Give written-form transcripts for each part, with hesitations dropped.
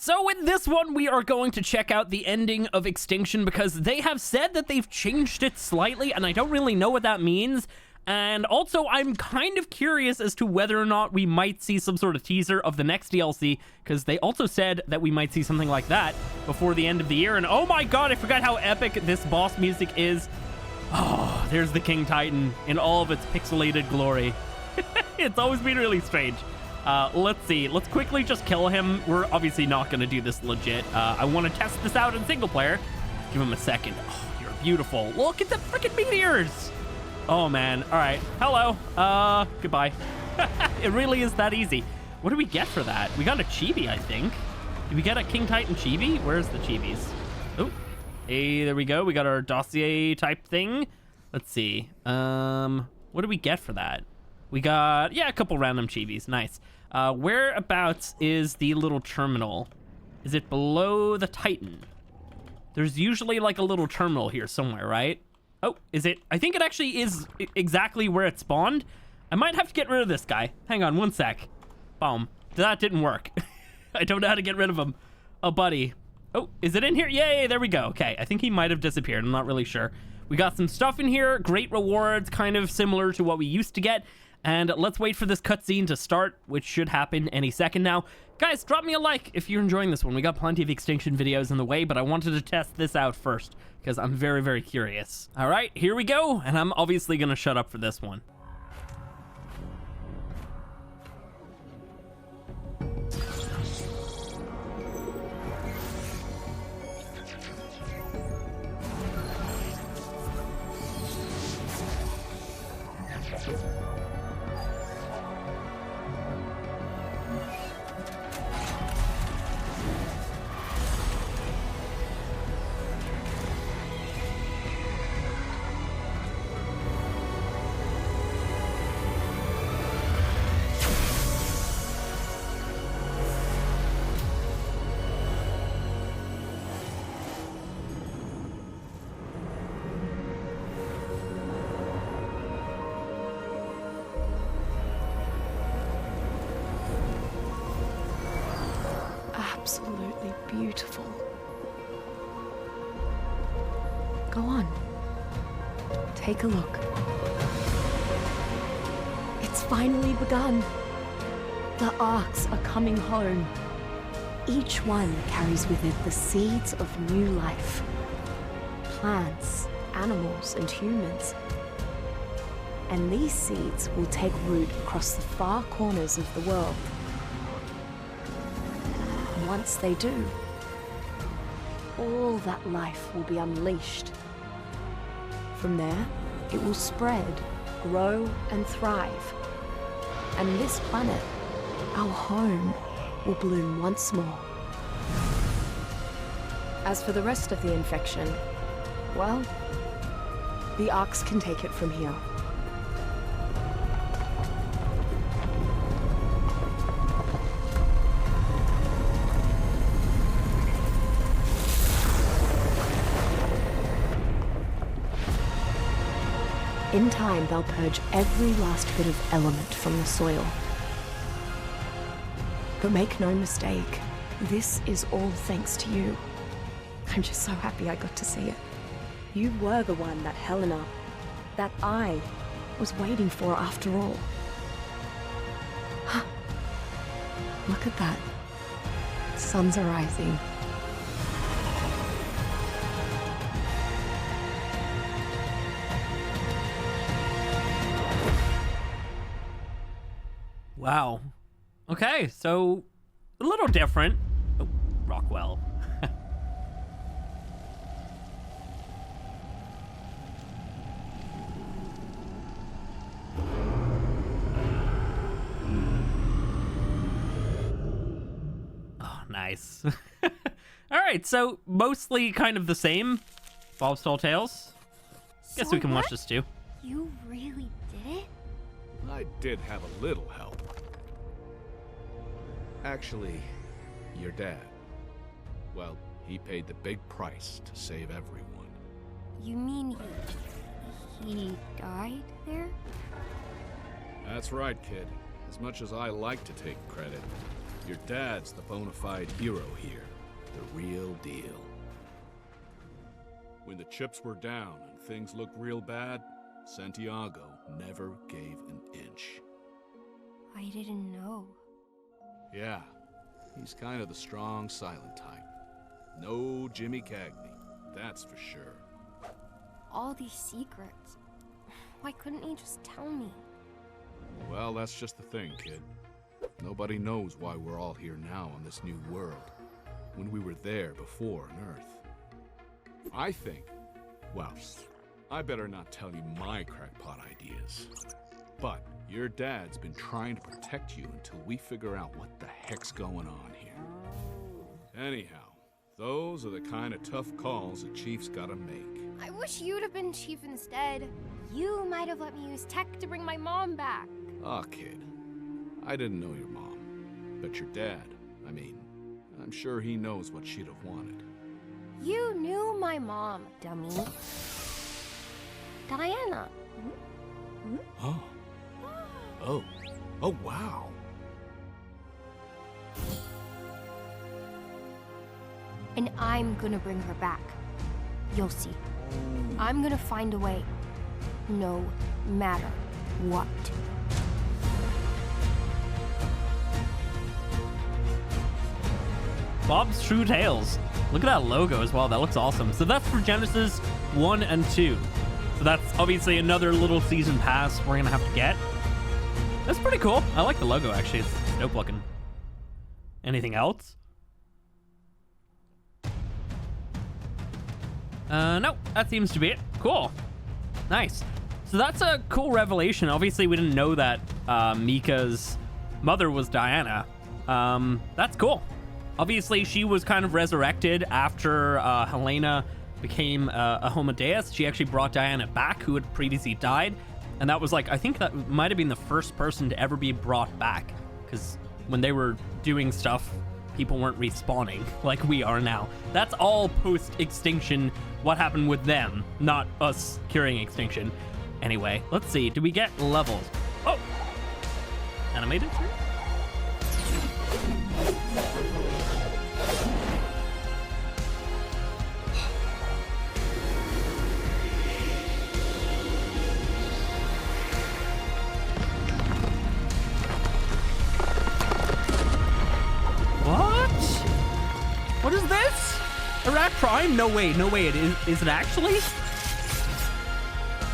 So in this one, we are going to check out the ending of Extinction because they have said that they've changed it slightly, and I don't really know what that means. And also, I'm kind of curious as to whether or not we might see some sort of teaser of the next DLC, because they also said that we might see something like that before the end of the year. And oh my god, I forgot how epic this boss music is. Oh, there's the King Titan in all of its pixelated glory. It's always been really strange. Let's see. Let's quickly just kill him. We're obviously not going to do this legit. I want to test this out in single player. Give him a second. Oh, you're beautiful. Look at the freaking meteors. Oh, man. All right. Hello. Goodbye. It really is that easy. What do we get for that? We got a chibi, I think. Did we get a King Titan chibi? Where's the chibis? Oh, hey, there we go. We got our dossier type thing. Let's see. What do we get for that? We got, yeah, a couple random chibis. Nice. Whereabouts is the little terminal? Is it below the Titan? There's usually like a little terminal here somewhere, right? Oh, is it? I think it actually is exactly where it spawned. I might have to get rid of this guy. Hang on one sec. Boom. That didn't work. I don't know how to get rid of him. Oh, buddy. Oh, is it in here? Yay, there we go. Okay, I think he might have disappeared. I'm not really sure. We got some stuff in here. Great rewards, kind of similar to what we used to get. And let's wait for this cutscene to start, which should happen any second now. Guys, drop me a like if you're enjoying this one. We got plenty of Extinction videos in the way, but I wanted to test this out first because I'm very, very curious. All right, here we go. And I'm obviously going to shut up for this one. Absolutely beautiful. Go on. Take a look. It's finally begun. The ARKs are coming home. Each one carries with it the seeds of new life. Plants, animals, and humans. And these seeds will take root across the far corners of the world. Once they do, all that life will be unleashed. From there, it will spread, grow, and thrive. And this planet, our home, will bloom once more. As for the rest of the infection, well, the ARKs can take it from here. In time, they'll purge every last bit of element from the soil. But make no mistake, this is all thanks to you. I'm just so happy I got to see it. You were the one that Helena, that I, was waiting for after all. Look at that. Suns are rising. Wow. Okay, so a little different. Oh, Rockwell. Oh, nice. All right, so mostly kind of the same. Bob's Tall Tales. Guess So we can watch what? this too. You really did it? I did have a little help. Actually, your dad. Well, he paid the big price to save everyone. You mean he died there? That's right, kid. As much as I like to take credit, Your dad's the bona fide hero here. The real deal. When the chips were down and things looked real bad, Santiago never gave an inch. I didn't know. Yeah, he's kind of the strong, silent type. No Jimmy Cagney, that's for sure. All these secrets. Why couldn't he just tell me? Well, that's just the thing, kid. Nobody knows why we're all here now on this new world, when we were there before on Earth. I think, well, I better not tell you my crackpot ideas. But your dad's been trying to protect you until we figure out what the heck's going on here. Anyhow, those are the kind of tough calls a chief's gotta make. I wish you'd have been chief instead. You might have let me use tech to bring my mom back. Aw, kid. I didn't know your mom. But your dad, I mean, I'm sure he knows what she'd have wanted. You knew my mom, dummy. Diana. Oh. Oh. Oh, wow. And I'm gonna bring her back. You'll see. I'm gonna find a way. No matter what. Bob's True Tales. Look at that logo as well. That looks awesome. So that's for Genesis 1 and 2. So that's obviously another little season pass we're gonna have to get. That's pretty cool. I like the logo, actually. It's dope looking. Anything else? No, that seems to be it. Cool. Nice. So that's a cool revelation. Obviously, we didn't know that Mika's mother was Diana. That's cool. Obviously, she was kind of resurrected after Helena became a Homo Deus. She actually brought Diana back, who had previously died. And that was like, I think that might have been the first person to ever be brought back. Because when they were doing stuff, people weren't respawning like we are now. That's all post-extinction, what happened with them, not us curing extinction. Anyway, let's see. Do we get levels? Oh! Animated? What is this? ARK Prime? No way, no way. Is it actually?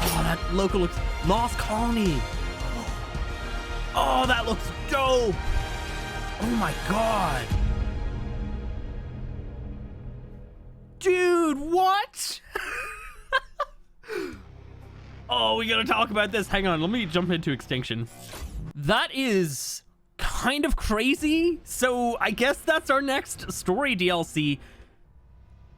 Oh, that local looks... Lost Colony. Oh, that looks dope. Oh my god. Dude, what? Oh, we gotta talk about this. Hang on, let me jump into Extinction. That is kind of crazy. So I guess that's our next story DLC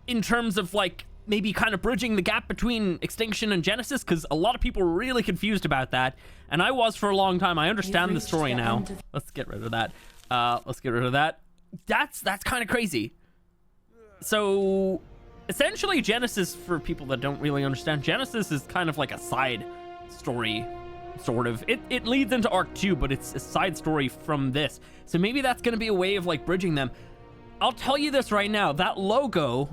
in terms of like maybe kind of bridging the gap between Extinction and Genesis, because a lot of people were really confused about that, and I was for a long time. I understand the story now. Let's get rid of that. Let's get rid of that. That's kind of crazy. So essentially Genesis, for people that don't really understand, Genesis is kind of like a side story. Sort of. It leads into ARK 2, but it's a side story from this. So maybe that's going to be a way of like bridging them. I'll tell you this right now. That logo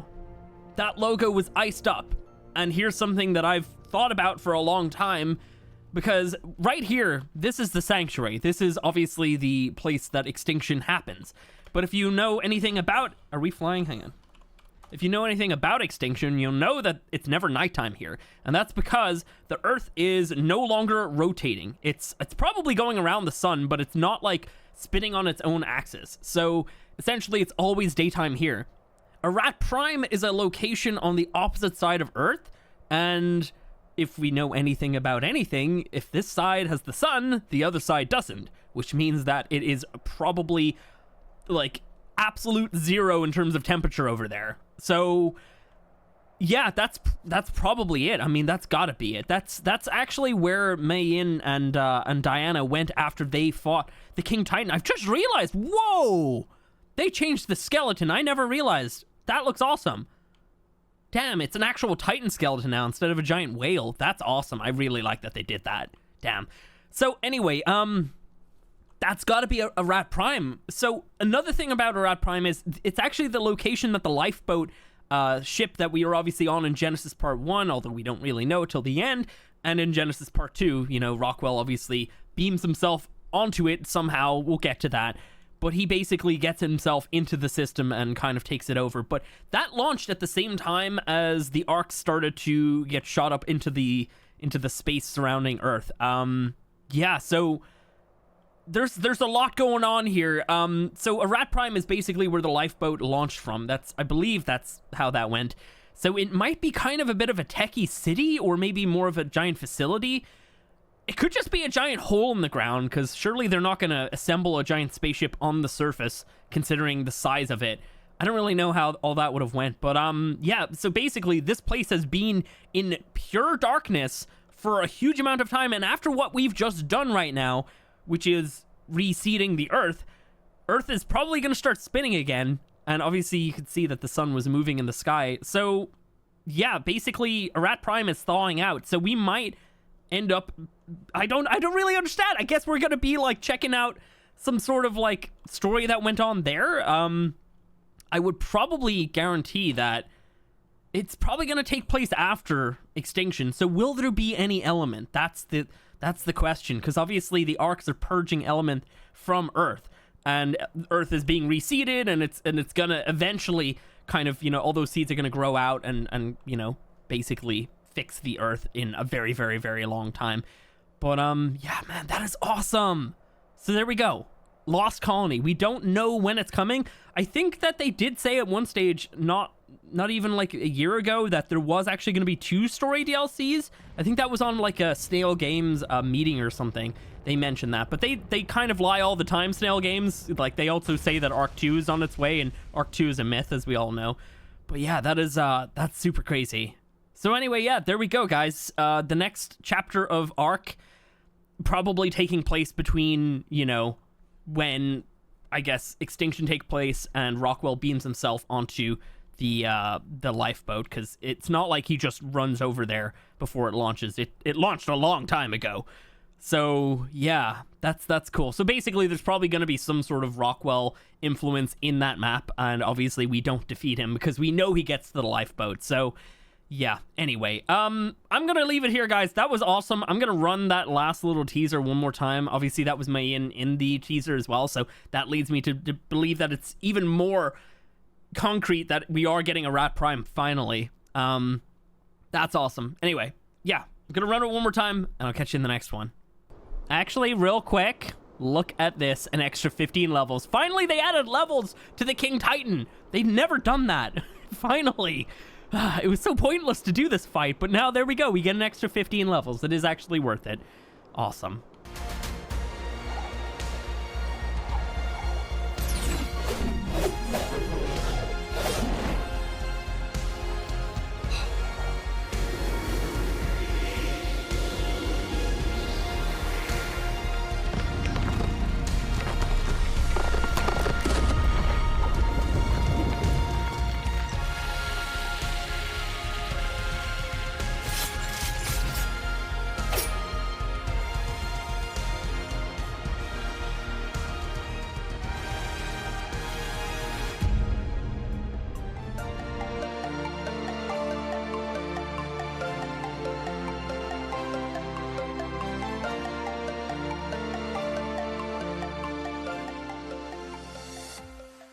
was iced up. And here's something that I've thought about for a long time, because right here, this is the sanctuary. This is obviously the place that Extinction happens. But if you know anything about... Are we flying? Hang on. If you know anything about Extinction, you'll know that it's never nighttime here. And that's because the Earth is no longer rotating. It's probably going around the sun, but it's not like spinning on its own axis. So essentially, it's always daytime here. ARK Prime is a location on the opposite side of Earth. And if we know anything about anything, if this side has the sun, the other side doesn't. Which means that it is probably like absolute zero in terms of temperature over there. So yeah, that's probably it. I mean, that's gotta be it. That's actually where Mei-Yin and Diana went after they fought the King Titan. I've just realized, whoa, they changed the skeleton. I never realized. That looks awesome. Damn, it's an actual Titan skeleton now instead of a giant whale. That's awesome. I really like that they did that. Damn. So anyway, that's got to be a Rat Prime. So another thing about a Rat Prime is it's actually the location that the lifeboat ship that we were obviously on in Genesis Part 1, although we don't really know till the end, and in Genesis Part 2, you know, Rockwell obviously beams himself onto it somehow. We'll get to that. But he basically gets himself into the system and kind of takes it over. But that launched at the same time as the ARK started to get shot up into the space surrounding Earth. Yeah, so there's a lot going on here. So a Rat Prime is basically where the lifeboat launched from. I believe that's how that went. So it might be kind of a bit of a techie city, or maybe more of a giant facility. It could just be a giant hole in the ground, because surely they're not going to assemble a giant spaceship on the surface, considering the size of it. I don't really know how all that would have went, but yeah, so basically this place has been in pure darkness for a huge amount of time, and after what we've just done right now, which is reseeding the Earth is probably going to start spinning again, and obviously you could see that the sun was moving in the sky. So yeah, basically a Rat Prime is thawing out, so we might end up, I don't really understand. I guess we're gonna be like checking out some sort of like story that went on there. I would probably guarantee that it's probably gonna take place after extinction. So will there be any element? That's the question, because obviously the ARKs are purging element from Earth, and Earth is being reseeded, and it's gonna eventually kind of, you know, all those seeds are gonna grow out and you know, basically fix the Earth in a very, very, very long time. But yeah, man, that is awesome. So there we go. Lost Colony. We don't know when it's coming. I think that they did say at one stage, not even like a year ago, that there was actually going to be 2 story DLCs. I think that was on like a Snail Games meeting or something. They mentioned that, but they kind of lie all the time, Snail Games. Like, they also say that ARK 2 is on its way, and ARK 2 is a myth, as we all know. But yeah, that's super crazy. So anyway, yeah, there we go, guys. The next chapter of ARK probably taking place between, you know, when, I guess, extinction takes place and Rockwell beams himself onto the lifeboat, because it's not like he just runs over there before it launches. It launched a long time ago. So yeah, that's cool. So basically there's probably going to be some sort of Rockwell influence in that map, and obviously we don't defeat him because we know he gets to the lifeboat. So yeah, anyway, I'm gonna leave it here, guys. That was awesome. I'm gonna run that last little teaser one more time. Obviously that was my in the teaser as well, so that leads me to believe that it's even more concrete that we are getting a Rat Prime finally. That's awesome. Anyway, yeah, I'm gonna run it one more time, and I'll catch you in the next one. Actually, real quick, look at this, an extra 15 levels. Finally, they added levels to the King Titan. They've never done that. Finally. It was so pointless to do this fight, but now there we go. We get an extra 15 levels. It is actually worth it. Awesome.